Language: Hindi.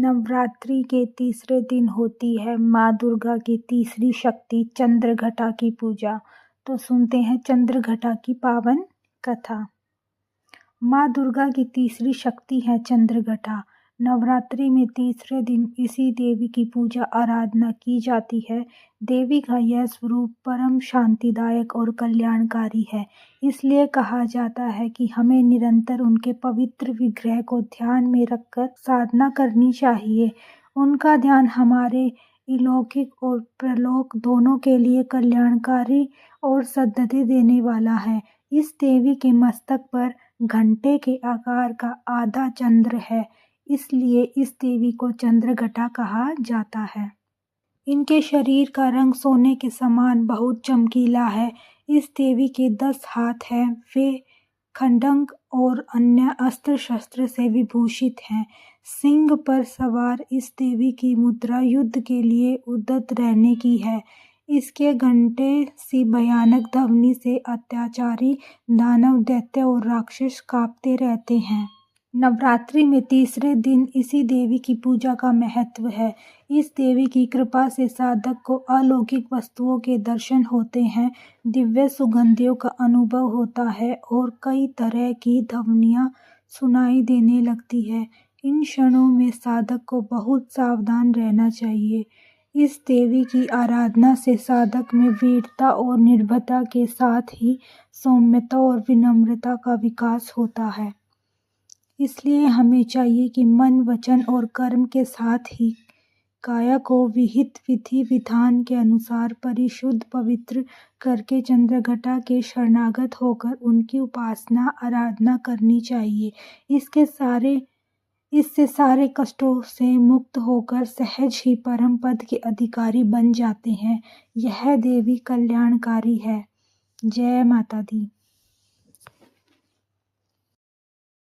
नवरात्रि के तीसरे दिन होती है माँ दुर्गा की तीसरी शक्ति चंद्रघटा की पूजा। तो सुनते हैं चंद्रघटा की पावन कथा। माँ दुर्गा की तीसरी शक्ति है चंद्रघटा। नवरात्रि में तीसरे दिन इसी देवी की पूजा आराधना की जाती है। देवी का यह स्वरूप परम शांतिदायक और कल्याणकारी है। इसलिए कहा जाता है कि हमें निरंतर उनके पवित्र विग्रह को ध्यान में रखकर साधना करनी चाहिए। उनका ध्यान हमारे अलौकिक और प्रलौकिक दोनों के लिए कल्याणकारी और सद्गति देने वाला है। इस देवी के मस्तक पर घंटे के आकार का आधा चंद्र है, इसलिए इस देवी को चंद्रघटा कहा जाता है। इनके शरीर का रंग सोने के समान बहुत चमकीला है। इस देवी के 10 हाथ हैं। वे खड्ग और अन्य अस्त्र शस्त्र से विभूषित हैं। सिंह पर सवार इस देवी की मुद्रा युद्ध के लिए उद्यत रहने की है। इसके घंटे सी भयानक ध्वनि से अत्याचारी दानव, दैत्य और राक्षस कांपते रहते हैं। नवरात्रि में तीसरे दिन इसी देवी की पूजा का महत्व है। इस देवी की कृपा से साधक को अलौकिक वस्तुओं के दर्शन होते हैं, दिव्य सुगंधियों का अनुभव होता है और कई तरह की ध्वनियाँ सुनाई देने लगती है। इन क्षणों में साधक को बहुत सावधान रहना चाहिए। इस देवी की आराधना से साधक में वीरता और निर्भयता के साथ ही सौम्यता और विनम्रता का विकास होता है। इसलिए हमें चाहिए कि मन, वचन और कर्म के साथ ही काया को विहित विधि विधान के अनुसार परिशुद्ध पवित्र करके चंद्रघटा के शरणागत होकर उनकी उपासना आराधना करनी चाहिए। इससे सारे कष्टों से मुक्त होकर सहज ही परम पद के अधिकारी बन जाते हैं। यह देवी कल्याणकारी है। जय माता दी।